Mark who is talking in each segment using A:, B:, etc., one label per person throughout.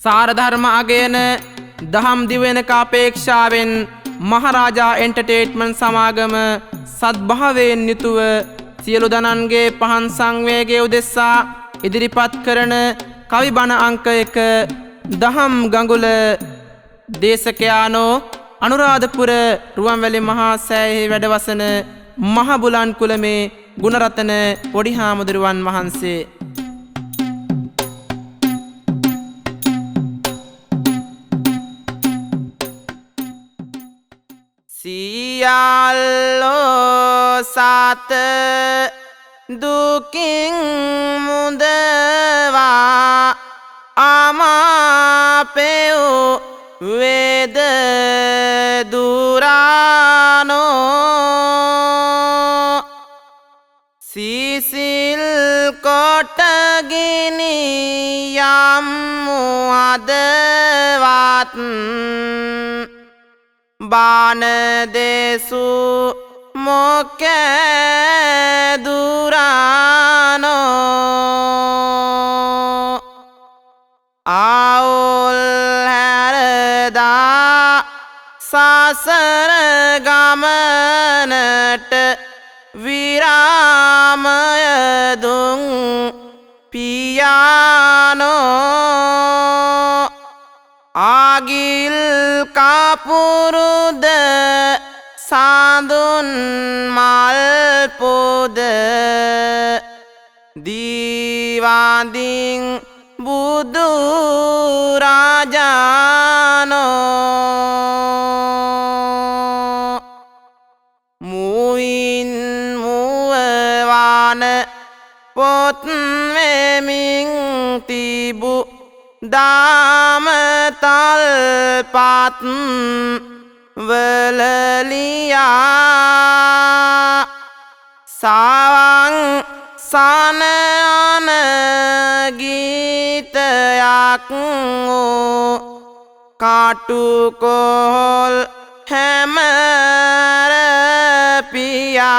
A: सारधर्म again दहम दिवेन का अपेक्षाවෙන් महाराजा entertainment समागम सद्भावයෙන් යුතුව සියලු දනන්ගේ පහන් සංවේගය උදෙසා ඉදිරිපත් කරන කවි බණ අංක 1 දහම් ගඟුල දේශකයානෝ අනුරාධපුර රුවන්වැලි මහා සෑයෙහි වැඩවසන මහ බුලන් කුලමේ ගුණරතන පොඩි හාමුදුරුවන් වහන්සේ සියල්ලෝ සත දුකින් මුදවා අමාපෙව් වේද දුරානෝ සිසිල් කොටගිනි යම් හදවත් बान देसु मोके दुरानो आउल हरदा सासर गमनट विरामय दुं पियानो आगिल कापुरुद साधुन मालपुद दीवादिं बुदु राजानो मुइन मुवान पोत वेमिं तिबु दाम तलपात वललिया सावंग सानन गीतयाकु काटुकोल हेमर पिया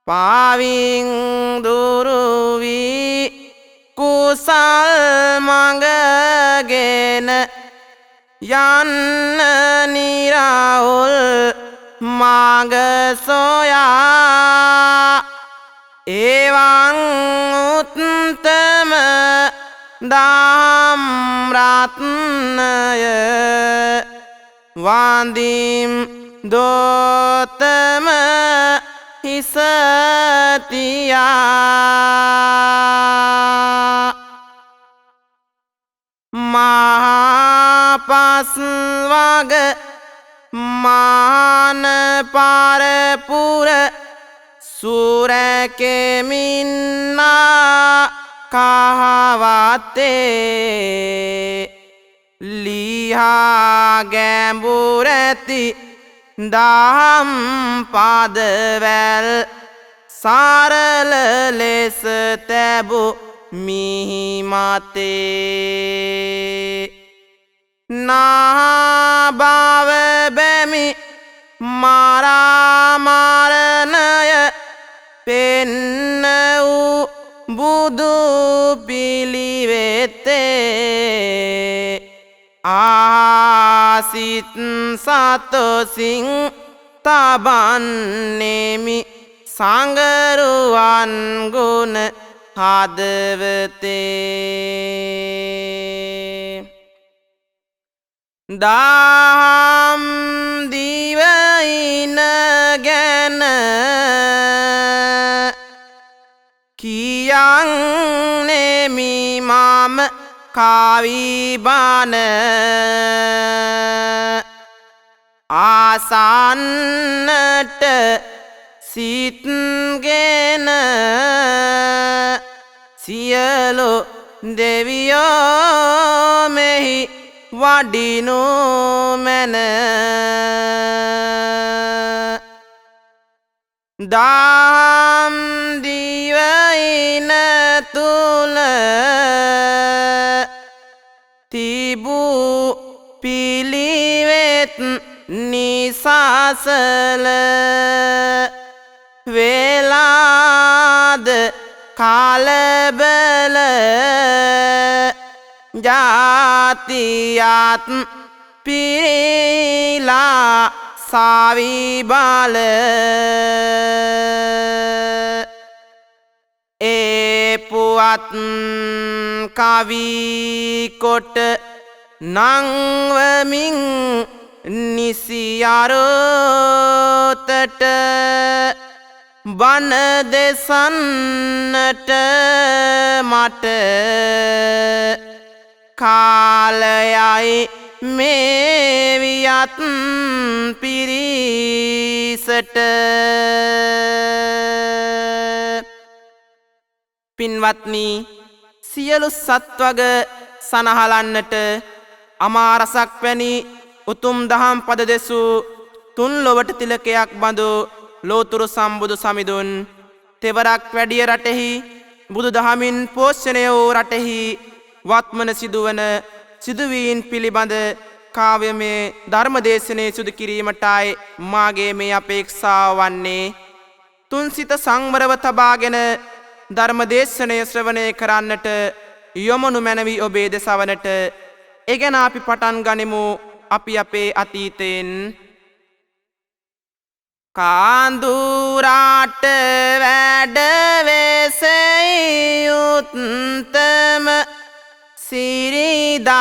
A: पाविंग दुरुवी कुशल मंगगेन यान्न निराउल माग सोया एवं उत्तम दाम रत्नय वांदिम दोतम हिसतिया महापासवाग मान पारपुर सूर के मिन्ना कहावते लिहा गैम्बुरती दाम पादवेल सारल लेस तैबु मिहि माते नाबाव बेमि मारा मारनय पेन्नउ बुदु पिलिवेते आसित सातो सिंह ताबान्नेमि सांगरुवान गुण हादवते दाम दिवैन गैन कियांग नेमि माम काविबान आसानट सीतगेन सियलो देवियो मेहि वाडिनो मैन दाम दिवैन तुल तिबु पिलिवेत निसासल वेलाद කාලබල ජාතියත් පිරිලා සාවිබල ඒ පුවත් කවි කොට නංවමින් නිසි අරුතට බණ දෙසන්නට මට කාලයයි මේ වියත් පිරිසට පින්වත්නි සියලු සත්වග සනහලන්නට අමාරසක් වැනි උතුම් දහම් පද දෙසූ තුන් ලොවට තිලකයක් බඳු ලෝතුරු සම්බුදු සමිඳුන් තෙවරක් වැඩිය රටෙහි බුදු දහමින් පෝෂණය වූ රටෙහි වත්මන සිදුවන සිදුවීම් පිළිබඳ කාව්‍යමය ධර්මදේශනය සිදු කිරීමටයි මාගේ මේ අපේක්ෂාව වන්නේ. තුන්සිත සංවරව තබාගෙන ධර්මදේශනය ශ්‍රවණය කරන්නට යොමුණු මැනවි ඔබේ දෙසවනට. ඒ ගැන අපි පටන් ගනිමු අපි අපේ අතීතයෙන්. කාඳුරාට වැඩ වෙසෙයි උත්තම සිරිදලදා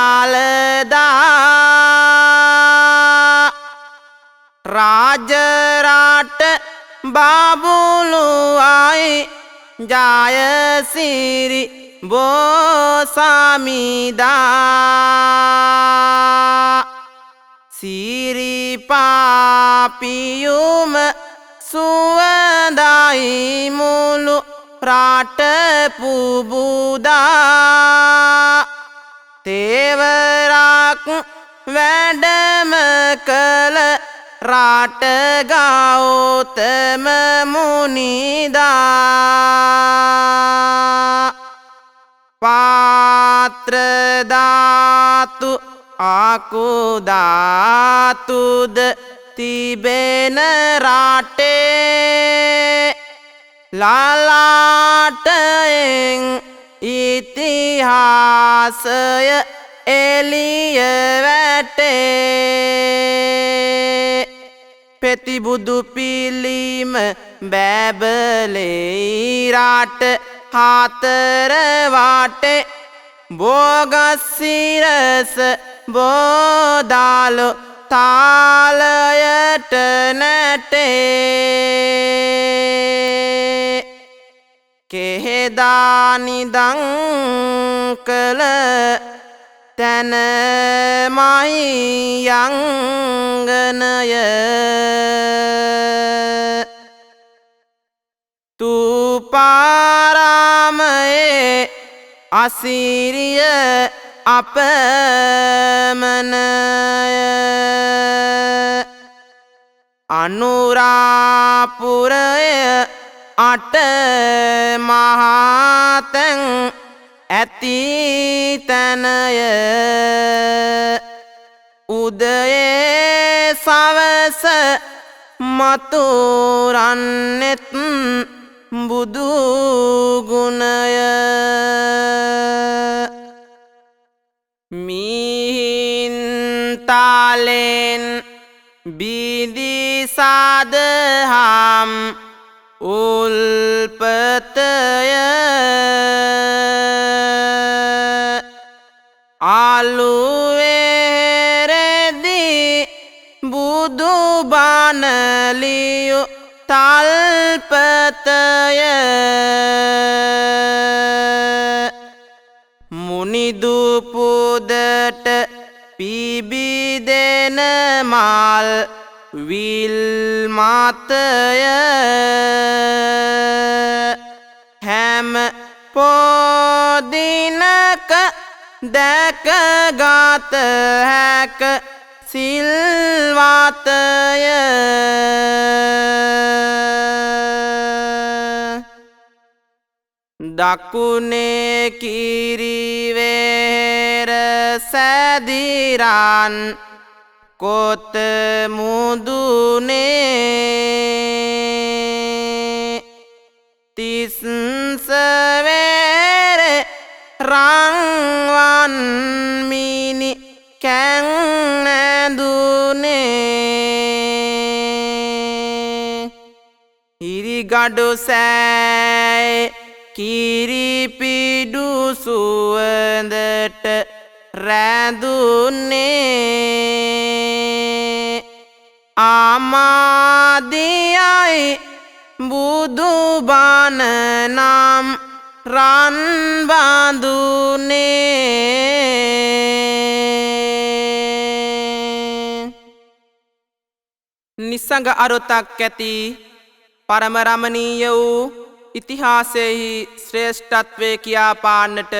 A: රාජරාට බබළුවයි ජයසිරි බෝසමිදා සිරිපාපියුම සුවඳයි මුළු රට පුබුදා තෙවරක් වැඩම කළ රට ගෞතම මුනිදා පාත්‍රධාතු ආකුධාතුද තිබෙන රටේ ලලාටයෙන් ඉතිහාසය එළිය වැටේ පෙතිබුදු පිළිම බැබලෙයි රට හතර වටේ බෝගස්සිරස බෝදාලු තාලයට නැටේ කෙහෙදානිදං කළ තැනමයි යංගනය තුපාරාමයේ අසිරිය අපමණය අනුරාපුරය අට මහතැන් ඇති තැනය උදයේ සවස මතුරන්නෙත් බුදු ගුණය මිහින්තාලෙන් බිදි සාදහම් උල්පතය ආලුවේරෙදි බුදු බණලියු තල්පතය මුනිදුපුදට පිබිදෙන මල් විල්මතය හැම පොදිනක දැකගත හැක සිල්වතය දකුණේ කිරිවෙහෙර සැදිරන් කොත මුදුනේ තිස්සවේරේ රංවන් මිනි කැන් ඇඳුනේ හිරිගඩු සෑය කිරිපිඩු සුවඳට රැඳුනේ ආමාදියයි බුදුබණ නම් රන් බඳුනේ නිසඟ අරුතක් ඇති පරම රමණීය වූ ඉතිහාසයෙහි ශ්‍රේෂ්ඨත්වය කියා පාන්නට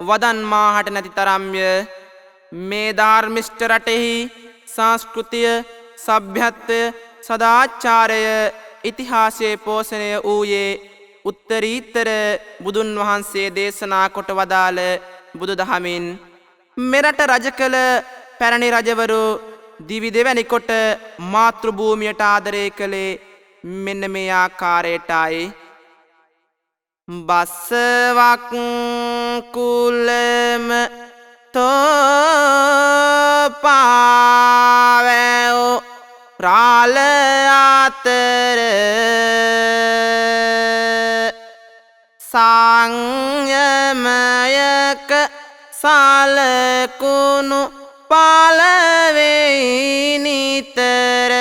A: වදන් මාහට නැති තරම්ය මේ ධාර්මිෂ්ඨ රටෙහි සංස්කෘතිය සભ્યත්වය සදාචාරය ඉතිහාසයේ පෝෂණය වූයේ උත්තරීතර බුදුන් වහන්සේ දේශනා කොට වදාළ බුදු දහමින් මෙරට රජ කළ පැරණි රජවරු දිවි දෙවැනි කොට මාතෘ භූමියට ආදරය කළේ මෙන්න මේ ආකාරයටයි බස්සවක් කුලම තෝපාවැව් රාල අතර සංයමයක සලකුණු පලවෙයි නිතර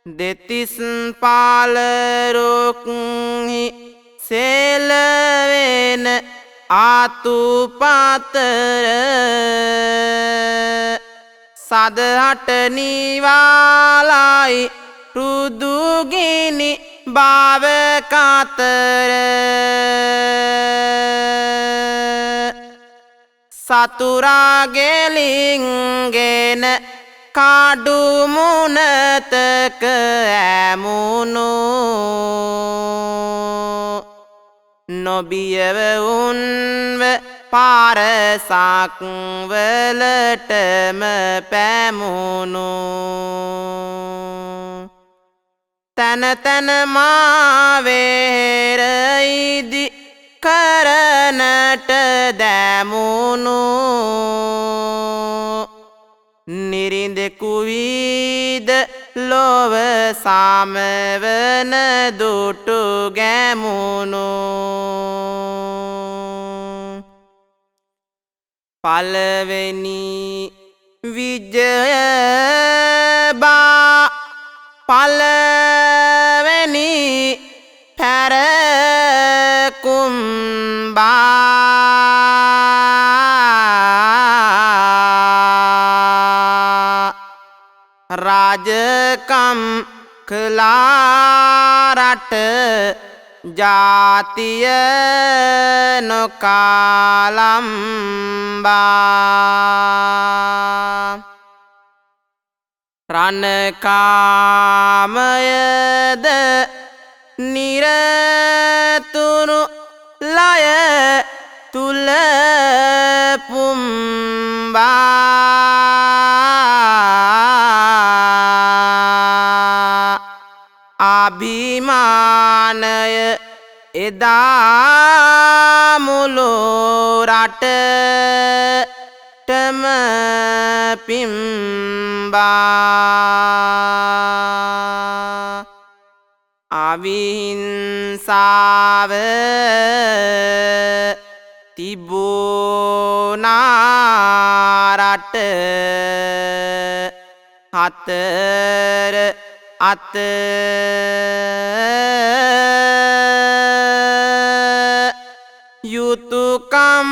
A: දෙතිස් පාලරුක්හි සෙලවෙන ආතුපතර සදහට නිවාලයි රුදුගිනි භාවකතර සතුරාගෙලින්ගෙන කඩුමුණතක ඇමුණු නොබියව උන්ව පාරසක් වලටම පැමුණු තන තන මාවේරයිදි කරනට දැමුණු නිරින්දෙකු වීද ලොව සමවන දුටු ගැමුණු පළවෙනි විජය බා පළවෙනි පැරකුම්බා රාජකම් කලාරට ජාතිය නොකාලම්බා රණකාමයද නිරතුරු ලය තුල පුම්බා අභිමානය එදා මුළු රටටම පිම්බා අවිහිංසාව තිබුණා රට හතර අත යුතුයකම්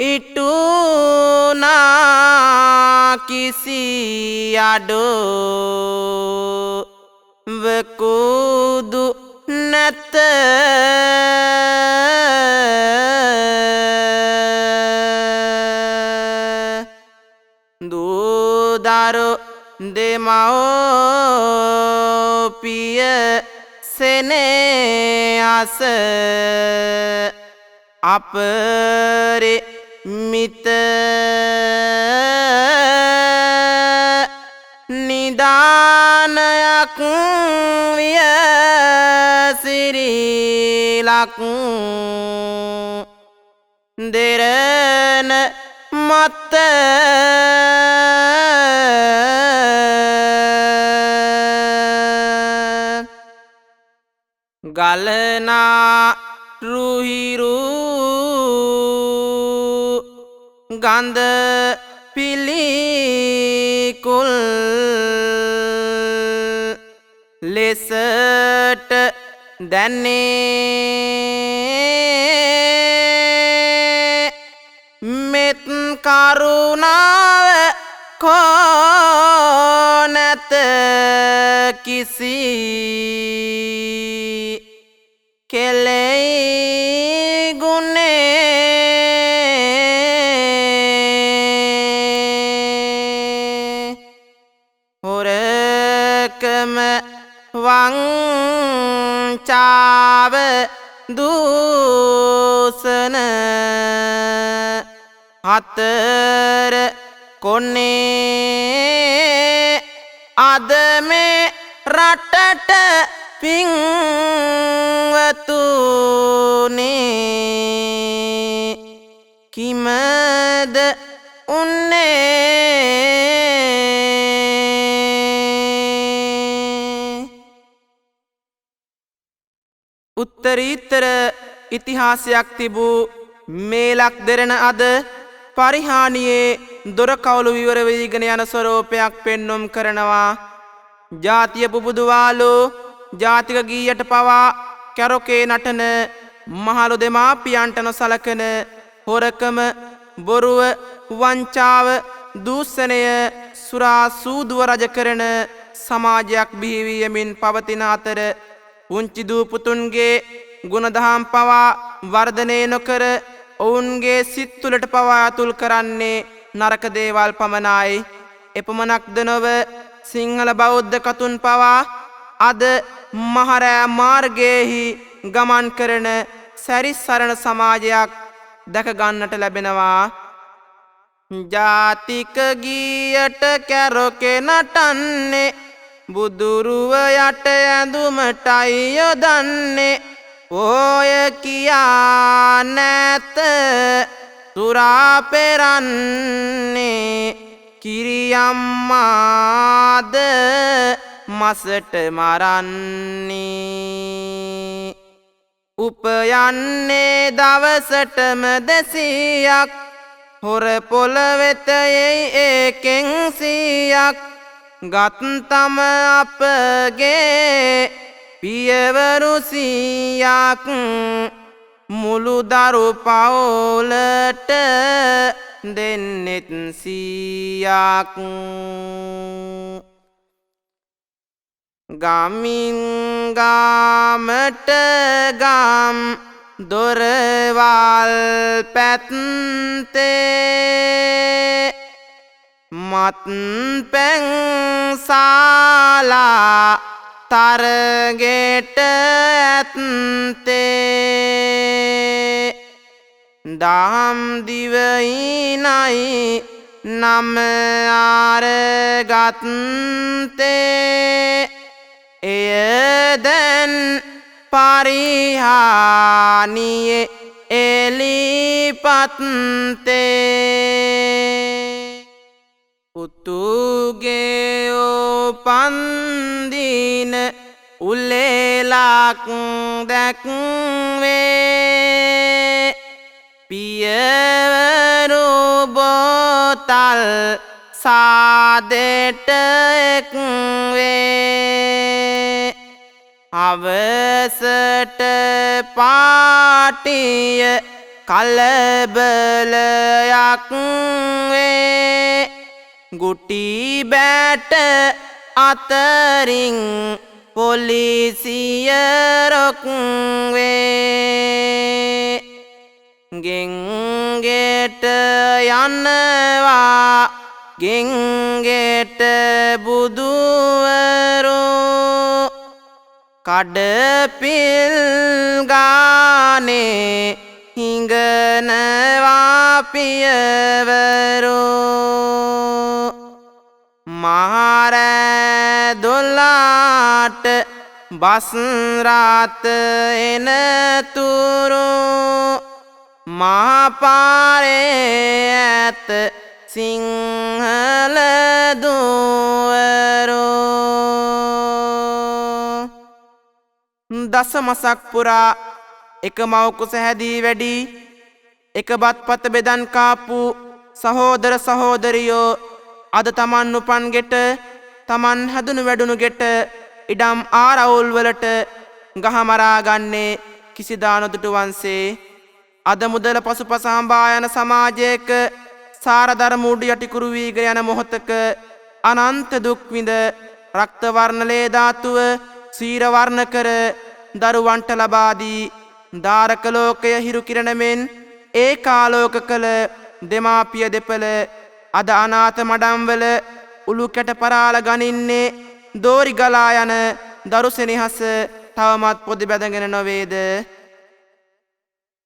A: ඉටුනා කිසි අඩෝ වකුදු නැත දූදරු දෙමව්පිය සෙනෙහස අපරිමිත නිදානයක් විය පියක් දෙරණ මත ගලනා රුහිරු ගන්ධ පිළිකුල් ලෙසට දැනේ මෙත් කරුණාව කෝ නැත කිසි කෙලෙයි ගුණේ හොරකම වංචාව දූෂණ හතර කොනේ අද මේ රටට පින්වතුනේ කිමද උන්නේ උත්තරීතර ඉතිහාසයක් තිබූ මේලක් දෙරණ අද පරිහානියේ දොරකවුළු විවර වීගෙන යන ස්වරූපයක් පෙන්눔 කරනවා. ජාතිය පුබුදුවාලු ජාතික ගීයට පවා කැරොකේ නටන මහලු දෙමාපියන්ට නොසලකන හොරකම බොරුව වංචාව දූෂණය සුරා සූදුව රජ කරන සමාජයක් බිහි වී යමින් පවතින අතර පුංචි දූ පුතුන්ගේ ගුණදහම් පවා වර්ධනය නොකර ඔවුන්ගේ සිත් තුළට පවා අතුල් කරන්නේ නරක දේවල් පමණයි. එපමණක්ද නොව සිංහල බෞද්ධ කතුන් පවා අද මහරෑ මාර්ගයේහි ගමන් කරන සැරිසරණ සමාජයක් දැක ගන්නට ලැබෙනවා. ජාතික ගීයට කැරොකේ නටන්නේ බුදුරුව යට ඇඳුමටයි යොදන්නේ ඔය කියා නැත සුරා පෙරන්නේ කිරියම්මාද මසට මරන්නේ උපයන්නේ දවසටම 200ක් හොර පොළවෙත යයි ඒකෙන් 100ක් ගත්තම අපගේ පියවරු 100ක් මුළු දරු පවුලට දෙන්නෙත් 100ක් ගමින් ගාමට ගම් දොරවල් පැත්තේ මත් පැංසාලා තරගෙට ඇත්තේ දහම් දිවයිනයි නම ආරගත්තේ එය දැන් පරිහානියේ එලිපත්තේ පුතුගේ උපන්දින උලෙලක් දැක්වේ පියවරු බෝතල් සාදෙට එක්වේ අවසට පාටිය කලබලයක් වේ ගුටි බෑට අතරින් පොලිසිය රොක්වේ ගෙන්ගෙට යනවා ගෙන්ගෙට බුදුවරෝ කඩපිල් ගානේ හිඟනවා පියවරෝ මහරෑ 12ට බස්රාත එනතුරු මහපාරේ ඇත සිංහල දුවරෝ. දස මසක් පුරා එක මව්කුස හැදී වැඩි එක බත්පත බෙදන් කාපු සහෝදර සහෝදරියෝ අද තමන් උපන් ගෙට තමන් හැදුණු වැඩුණු ගෙට ඉඩම් ආරවුල් වලට ගහමරා ගන්නේ කිසිදා නොදුටු වංශේ. අද මුදල පසුපස හඹා යන සමාජයක සාරදර මූඩු යටිකුරු වීගෙන යන මොහොතක අනන්ත දුක් විඳ රක්ත වර්ණ ලේ ධාතුව සීර වර්ණ කර දරුවන්ට ලබා දී දාරක ලෝකය හිරු කිරණ මෙන් ඒකාලෝක කළ දෙමාපිය දෙපළ අද අනාථ මඩම්වල උළු කැට පරාල ගනින්නේ දෝරි ගලා යන දරු සෙනෙහස තවමත් පොඩි බැඳගෙන නොවේද?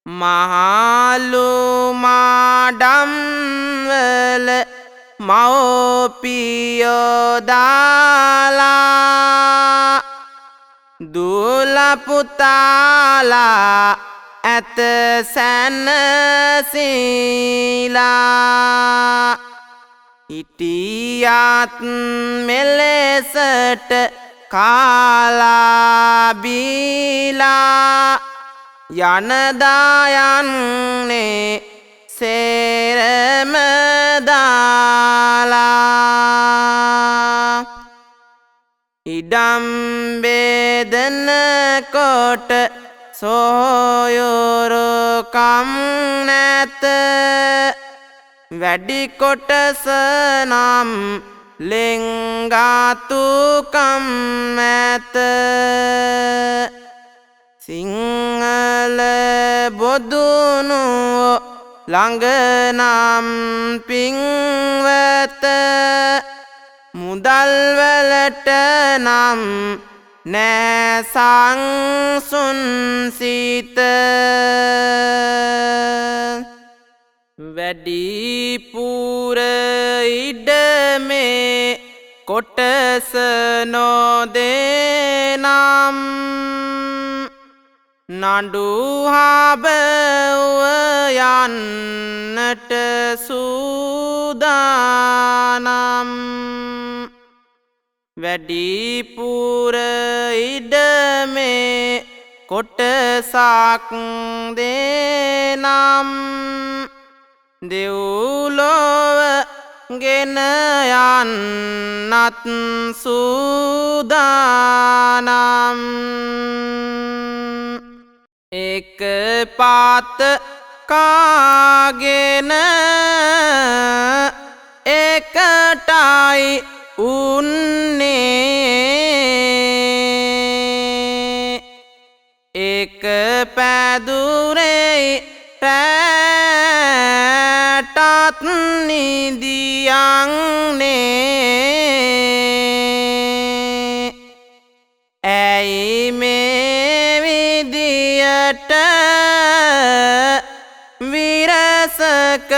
A: මහලු මාඩම්වල මව්පියෝ දාලා දුල පුතාලා ඇත සැනසීලා හිටියත් මෙලෙසට කාලා බීලා යනදායන්නේ සේරම දාලා ඉඩම් බෙදන කොට සොයුරුකම් නැත වැඩි කොටස නම් ලෙන්ගාතුකම් ඇත. සිංහල බොදුනුවෝ ළඟනම් පින්වත මුදල්වලට නම් නෑ සංසුන් සිත. වැඩිපුර ඉඩමේ කොටස නොදෙනම් නඩු හාබව යන්නට සූදානම්. වැඩිපුර ඉඩමේ කොටසක් දෙනම් දෙව්ලොව ගෙන යන්නත් සූදානම්. එක පාත කාගෙන එකටයි උන්නේ එක පැදුරේ රැටත් නිදියන්නේ. ඇයි මේ විදියට විරසක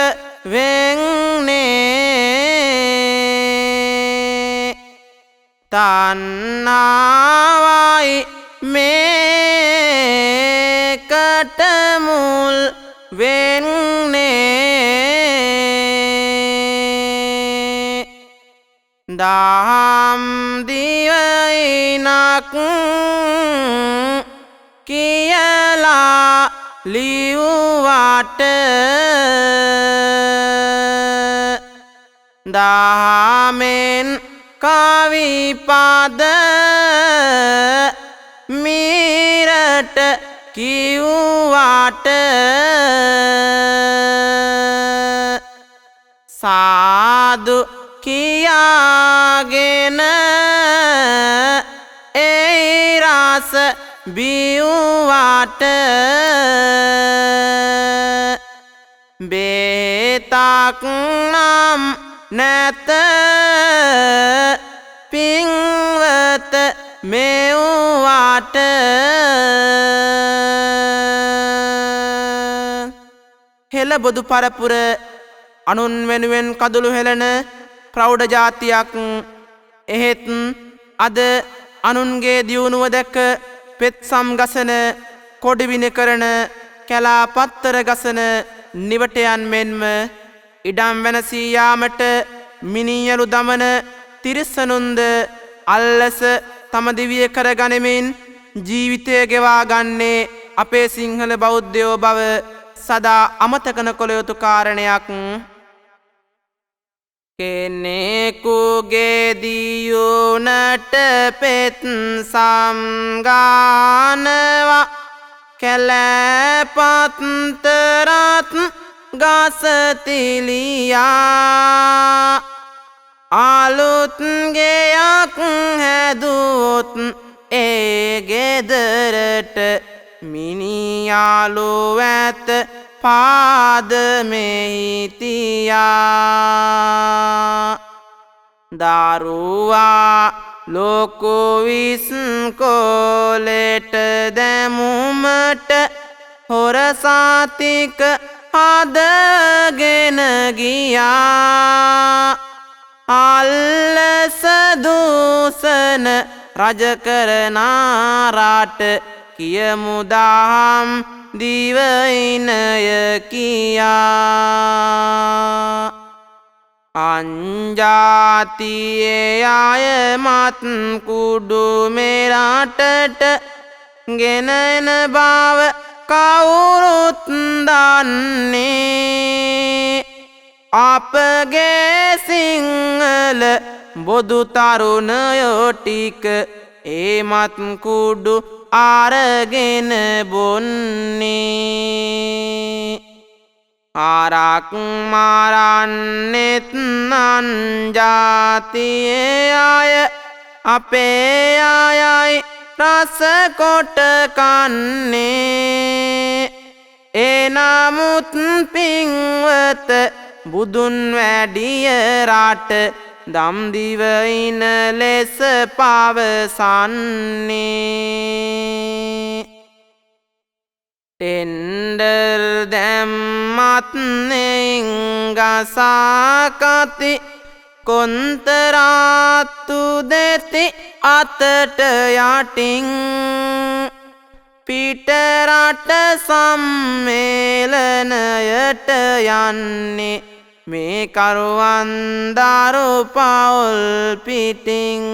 A: වෙන්නේ? තණ්හාවයි මේකට මුල් වෙන්නේ. දහම් දිවයිනක් කියලා ලිව්වට දහමෙන් කවි පද මීරට කිව්වට සාදු කියාගෙන ඒ රස බිව්වට බේතක් නම් නැත පින්වත මෙව්වට. හෙළ බොදු පරපුර අනුන් වෙනුවෙන් කඳුළු හෙළන ප්‍රෞಢ ජාතියක්. එහෙත් අද අනුන්ගේ දියුණුව දැක පෙත්සම් ගසන කොඩිවින කරන කැලා පත්තර ගසන නිවටයන් මෙන්ම ඉඩම් වෙනසී යාමට මිනියලු දමන තිරිසනුන්ද අල්ලස තම දිවිය කර ගනිමින් ජීවිතය ගෙවා ගන්නේ අපේ සිංහල බෞද්ධයෝ බව සදා අමතක නොකළ යුතු කාරණයක්. කෙනෙකුගේ දියුණට පෙත් සම්ගානවා කැලෑපත්තරත් ගසතිලියා අලුත් ගෙයක් හැදුවොත් ඒ ගෙදරට මිනියාලු ඇත පාදමෙහි තියා දරුවා ලොකු විස්කෝලෙට දැමුමට හොරසාතික හදගෙන ගියා අල්ලස දූසන රජකරනාරාට කියමු දහම් දිවයිනය කියා අංජාතියේ අයමත් කුඩු මෙරටට ගෙනෙන බව කවුරුත් දන්නේ අපගේ සිංහල බොදු තරුණයෝ ටික ඒමත් කුඩු අරගෙන බොන්නේ ආරක් මරන්නෙත් අංජාතියේ අය අපේ අයයි රස කොට කන්නේ එනමුත් පින්වත බුදුන් වැඩිය රට දම්දිවයින ලෙස පවසන්නේ ටෙන්ඩර් දැම්මත් ගසාකති කොන්තරාත්තු දෙති අතට යටින් පිටරට සම්මේලනයට යන්නේ මේ කරුවන්දරු පවුල් පිටින්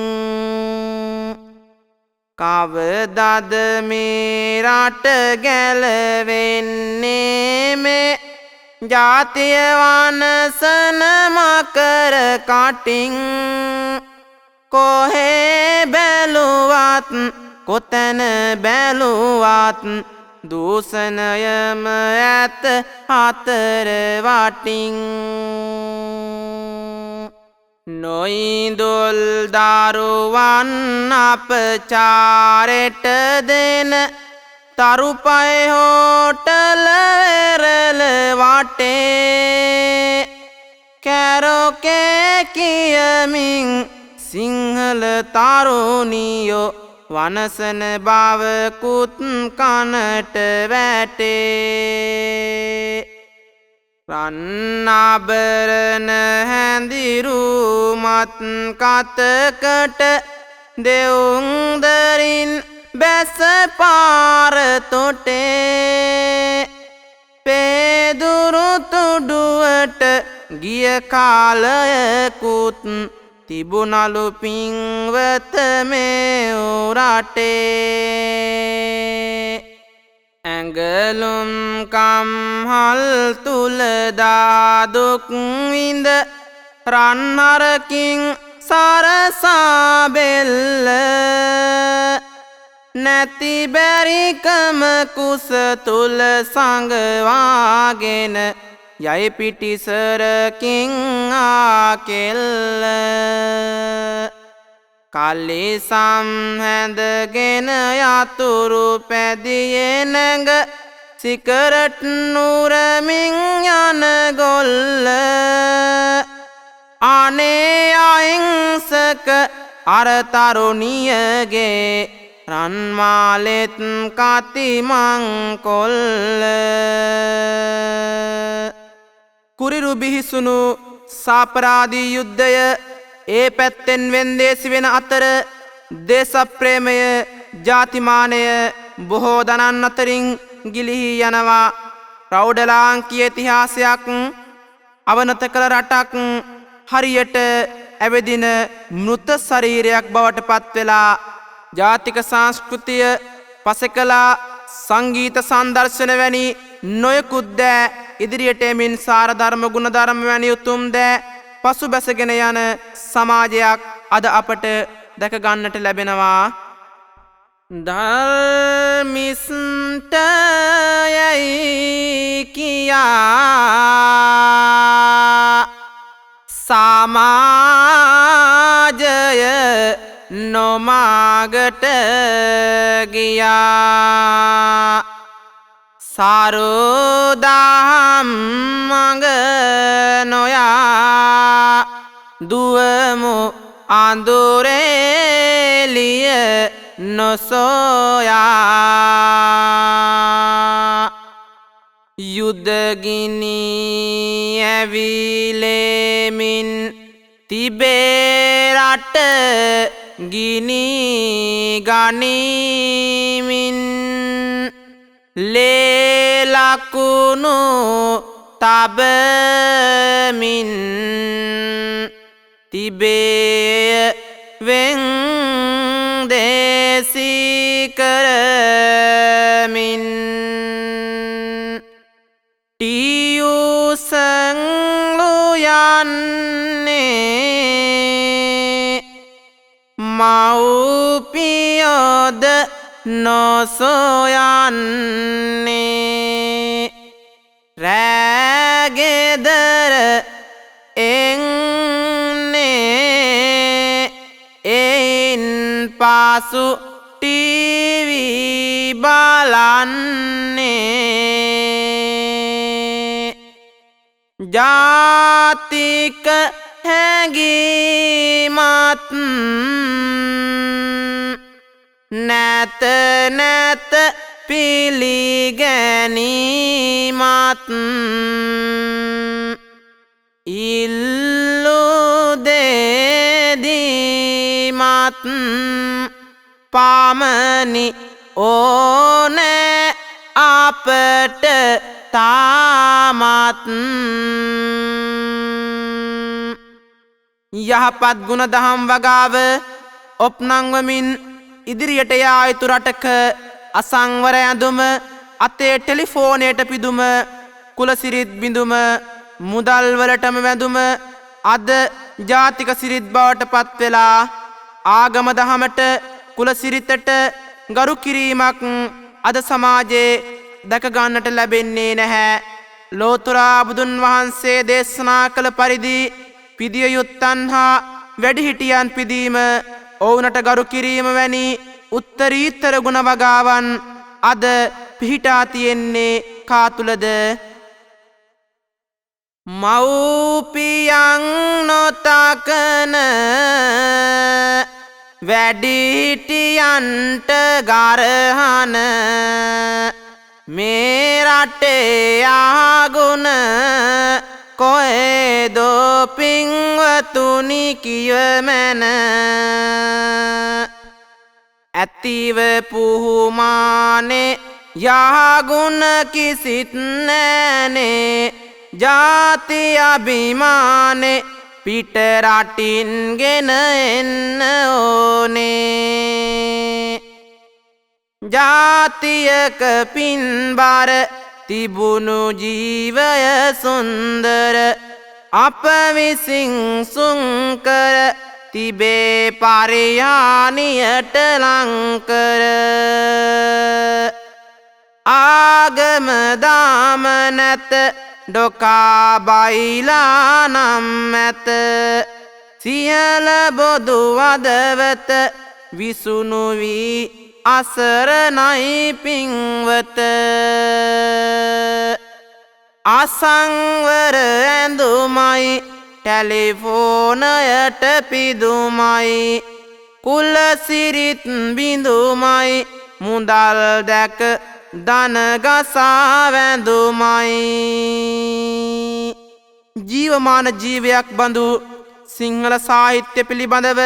A: කවදද මේ රට ගැලවෙන්නේ මේ ජාතිය වනසන මකර කටින් කොහේ බැලුවත් කොතැන බැලුවත් දූෂණයම ඇත හතර වටින් නොයිඳුල් දරුවන් අපචාරෙට දෙන තරුපය හෝටල වෙරළ වටේ කැරොකේ කියමින් සිංහල තරුණියෝ වනසන බවකුත් කනට වැටේ රන්නබරන හැඳිරුමත් කතකට දෙවුන්දරින් බැස පාර තොටේ පේදුරු තුඩුවට ගිය කාලයකුත් තිබුණලු පින්වත මේ රටේ ඇඟලුම් කම්හල් තුලදා දුක් විඳ රන්හරකින් සරසා බෙල්ල නැති බැරිකම කුස තුල සංගවාගෙන යයි පිටිසරකින් ආකෙල්ල කලිසම් හැඳගෙන යතුරු පැදියේ නැඟ සිකරට් නුරමින් යන ගොල්ල අනේ අහිංසක අර තරුණියගේ රන්මාලෙත් කතිමංකොල්ල කුරිරු බිහිසුණු සාපරාධී යුද්ධය ඒ පැත්තෙන් වෙන්දේසි වෙන අතර දේශප්‍රේමය ජාතිමානය බොහෝ දනන් අතරින් ගිලිහි යනවා. ප්‍රෞಢ ලාංකීය ඉතිහාසයක් අවනත කළ රටක් හරියට ඇවිදින මෘත ශරීරයක් බවට පත් වෙලා ජාතික සංස්කෘතිය පසෙකලා සංගීත සංදර්ශන වැනි නොයෙකුත් දෑ ඉදිරියට එමින් සාර ධර්ම ගුණ ධර්ම වැනි උතුම් දෑ පසුබැසගෙන යන සමාජයක් අද අපට දැක ගන්නට ලැබෙනවා. ධර්මිෂ්ඨ යයි කියා සමාජය නොමාගට ගියා. සාරුදහම් මඟ නොයා දුවමු අඳුරේලිය නොසොයා. යුදගිනි ඇවිලෙමින් තිබේ රට ගිනි ගනිමින් ලේලකුණු තබමින් තිබේ වෙන් දේසි කරමින් ටියුසන්ලු යන්නේ මව්පියොද නොසොයන්නේ. රෑගෙදර එන්නේ එයින් පසු ටීවී බලන්නේ. ජාතික හැඟීමත් නැත නැත පිළිගැනීමත් ඉල්ලු දෙදීමත් පමණි ඕනෑ අපට තාමත්. යහපත් ගුණ දහම් වගාව ඔප්නංවමින් ඉදිරියට යා යුතු රටක අසංවර ඇඳුම අතේ ටෙලිෆෝනයට පිදුම කුලසිරිත් බිඳුම මුදල්වලටම වැඳුම අද ජාතික සිරිත් බවට පත් වෙලා ආගම දහමට කුලසිරිතට ගරු කිරීමක් අද සමාජයේ දැක ගන්නට ලැබෙන්නේ නැහැ. ලෝතුරා බුදුන් වහන්සේ දේශනා කළ පරිදි පිදිය යුත්තන් හා වැඩිහිටියන් පිදීම ඔවුනට ගරු කිරීම වැනි උත්තරීතර ගුණ වගාවන් අද පිහිටා තියෙන්නේ කා තුලද? මව්පියන් නොතකන වැඩිහිටියන්ට ගරහන මේ රටේ ආගුණ කොහෙදෝ පින්වතුනි කියවමන ඇතිව පුහුමානේ යහගුණ කිසිත් නෑනේ ජාති අභිමානේ පිට රටින් ගෙන එන්න ඕනේ. ජාතියක පින්බර තිබුණු ජීවය සුන්දර අප විසින් සුන්කර තිබේ පරියානියට ලංකර. ආගම දාම නැත ඩොකා බයිලා නම් ඇත සියල බොදු වදවත විසුණු වී අසරණයි පින්වත. අසංවර ඇඳුමයි ටෙලිෆෝනයට පිදුමයි කුලසිරිත් බිඳුමයි මුදල් දැක දනගසා වැඳුමයි. ජීවමාන ජීවයක් බඳු සිංහල සාහිත්‍ය පිළිබඳව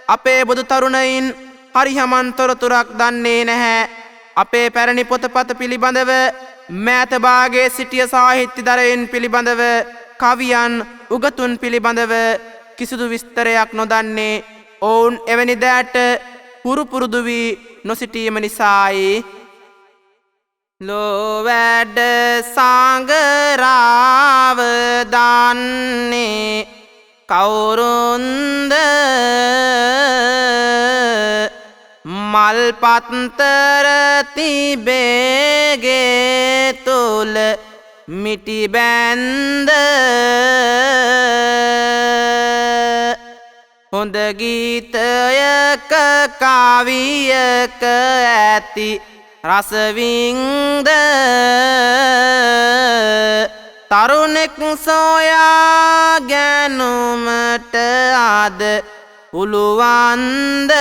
A: අපේ බුදු තරුණයින් හරිහමන් තොරතුරක් දන්නේ නැහැ. අපේ පැරණි පොතපත පිළිබඳව මෑත භාගයේ සිටිය සාහිත්‍යදරයන් පිළිබඳව කවියන් උගතුන් පිළිබඳව කිසිදු විස්තරයක් නොදන්නේ ඔවුන් එවැනි දෑට පුරුපුරුදු වී නොසිටීම නිසායි. ලෝවැඩ සංගරාව දන්නේ කවුරුන්ද මල් පත්තර තිබේගේ තුල මිටි බැන්ද හොඳ ගීතයක කවියක ඇති රසවින්ද තරුණෙක් සොයා ගැනුමට අද පුළුවන්ද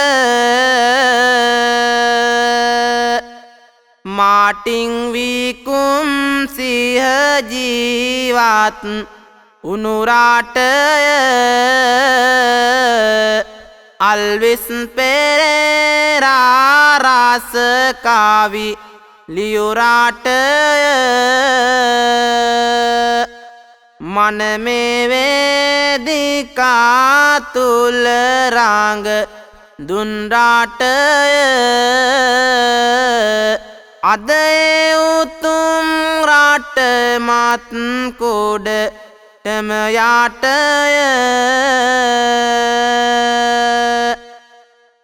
A: මාටින් විකුම් සිහ ජීවත් උනුරාටය අල්විස් පෙරේරා රස කවි ලියුරාටය මනමේ වේදිකා තුල රංග දුන්රාටය අද උතුම් රට මත් කුඩටම යාටය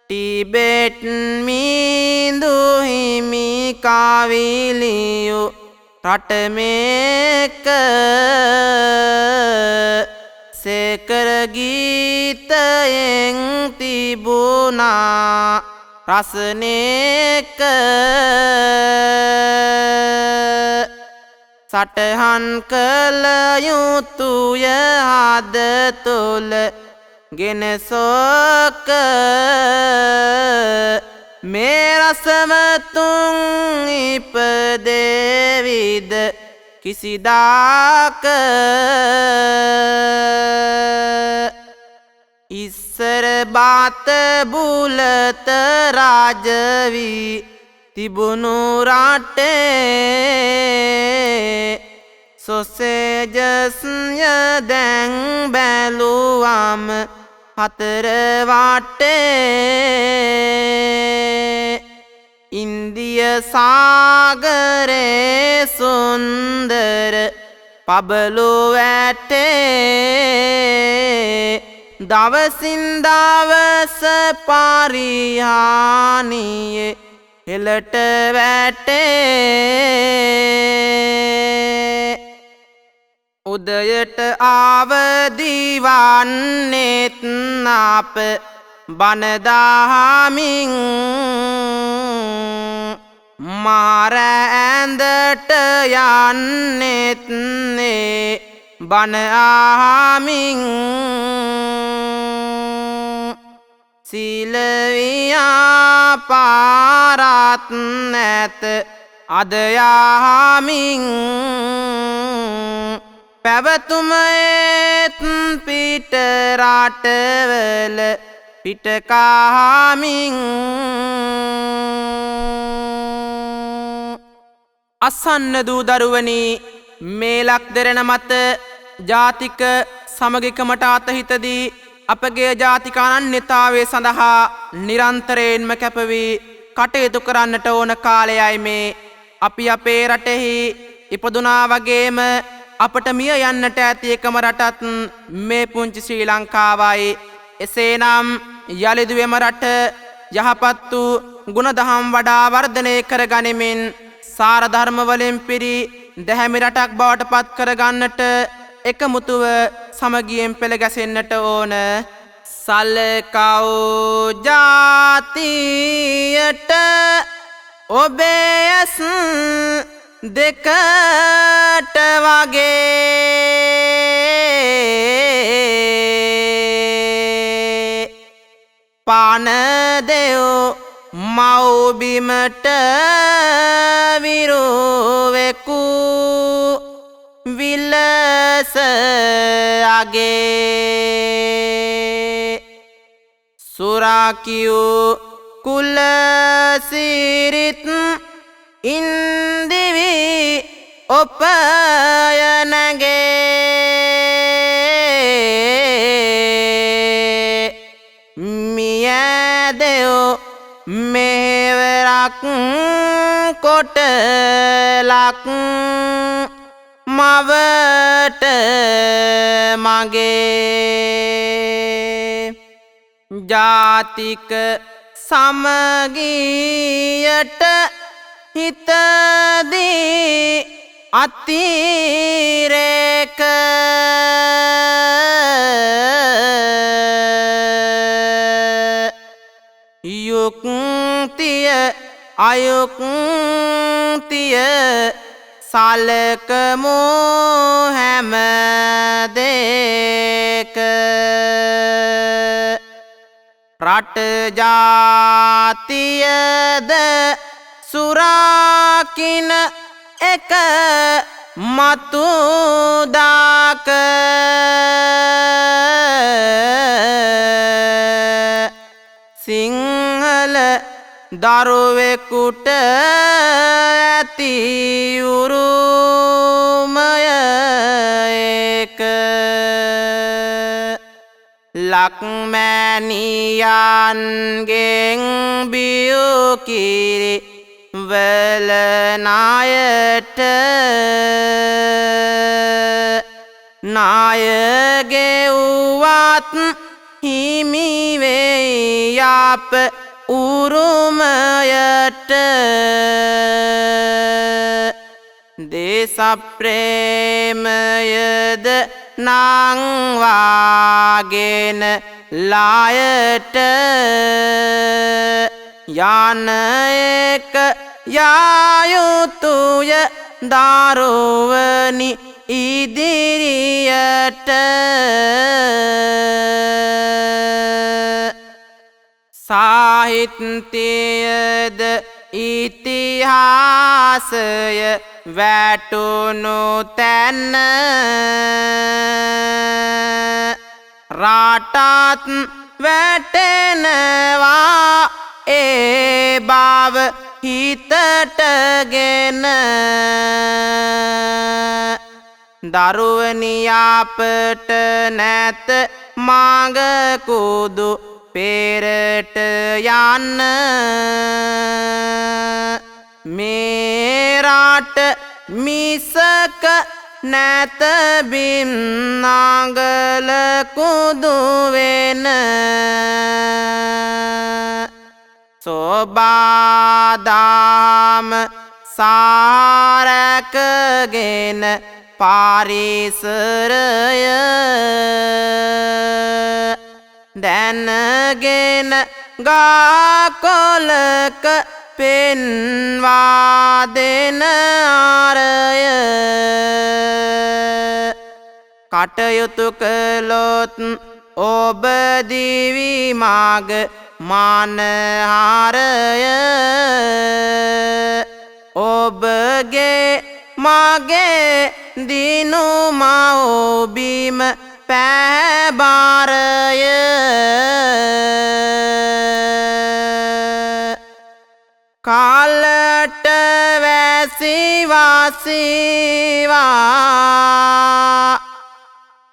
A: ටිබෙට් මිඳු හිමි කවිලියු රට මේක සේකර ගීතයෙන් තිබුණා රසනේක සටහන් කළ යුතුය හද තුල ගෙන සෝක මේ රසවතුන් ඉපදේවිද කිසිදාක ඉස්සර බාත බුලත රාජවී තිබුණු රටේ සොසේජස්ය දැන් බැලුවම හතර වටේ ඉන්දිය සාගරේ සුන්දර පබලු වැටේ දවසින් දවස පරිහානියේ හෙළට වැටේ උදයට අවදිවන්නේත් අප බණදහමින් මාර ඇඳට යන්නෙත් නේ බණ අහමින් සීල ව්‍යාපාරත් නැත අද යහමින් පැවතුමේත් පිට රටවල පිට කහමින් අසන්න දූ දරුවනි මේ ලක් දෙරණ මත ජාතික සමගිකමට අතහිතදී අපගේ ජාතික අනන්‍යතාවය සඳහා නිරන්තරයෙන්ම කැපවී කටයුතු කරන්නට ඕන කාලයයි මේ. අපි අපේ රටෙහි ඉපදුනා වගේම අපට මිය යන්නට ඇති එකම රටත් මේ පුංචි ශ්‍රී ලංකාවයි. එසේනම් යළිදුවෙම රට යහපත් වූ ගුණදහම් වඩා වර්ධනය කර ගනිමින් සාර ධර්ම වලින් පිරි දැහැමි රටක් බවට පත් කර ගන්නට එකමුතුව සමගියෙන් පෙළ ගැසෙන්නට ඕන. සල්කව් ජාතියට ඔබේ ඇස් දෙකට වගේ පාන දෙව් මව්බිමට විරුවෙකු විලස අගේ සුරාකියු කුල සිරිත් ඉන්දිවි ඔපයනගේ මියදෙව් මෙවරක් කොටලක් මවට මගේ ජාතික සමගියට හිතදී අතිරේක යුක්තිය අයුක්තිය සලකමු හැම දෙක රට ජාතියද සුරකින්න එක මතුදාක සිංහල දරුවෙකුට ඇති උරුමය ඒක ලක්මැණියන්ගෙන් බියූ කිරි වලනායට නාය ගෙව්වත් හිමි වෙයි අප උරුමයට දේශප්‍රේමයද නංවාගෙන ලායට යන එක යායුතුය දරුවනි ඉදිරියට සාහිත්‍යයද ඉතිහාසය වැටුණු තැන රටත් වැටෙනවා ඒ බව හිතටගෙන දරුවනි අපට නැත මඟකුදු පෙරට යන්න මේ රට මිසක නැත බින්නගල කුදු වෙන සෝබාදාම සාරකගෙන පාරිසරය දැනගෙන ගාකොලක පෙන්වා දෙන ආරය කටයුතු කළොත් ඔබ දිවි මාග මානහාරය ඔබගේ මගේ දිනු මව්බිම පැබාරය කාලට වැසිවාසිවා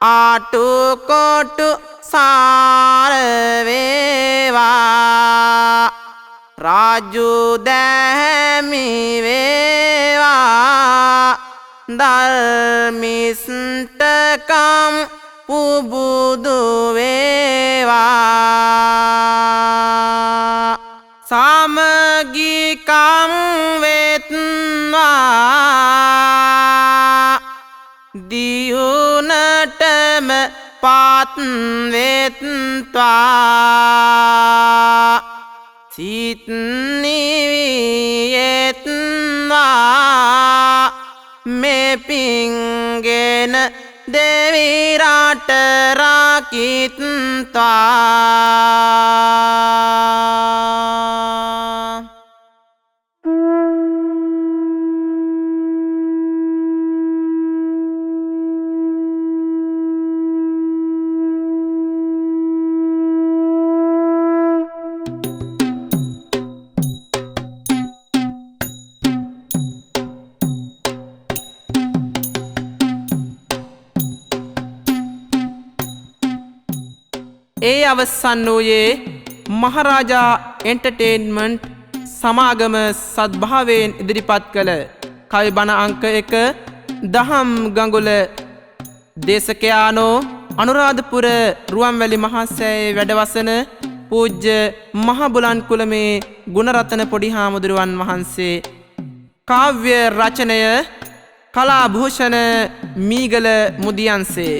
A: ආටුකොටු සාරවේවා රාජු දැහැමි වේවා ධර්මිෂ්ඨකම් පුබුදු වේවා සමගිකම් වෙත්වා දියුණටම පත් වෙත්වා සිත් නිවියෙත්වා මේ පිංගෙන දෙවි රට රකිත්වා ඒ අවසන් වූයේ මහරාජා එන්ටර්ටේන්මන්ට් සමාගම සද්භාවයෙන් ඉදිරිපත් කළ කවි බණ අංක 1 දහම් ගඟුල දේශකයානෝ අනුරාධපුර රුවන්වැලි මහසෑයේ වැඩවසන පූජ්‍ය මහබුලන් කුලමේ ගුණරතන පොඩි හාමුදුරුවන් වහන්සේ. කාව්‍ය රචනය කලාභූෂණ මීගල මුදියන්සේ.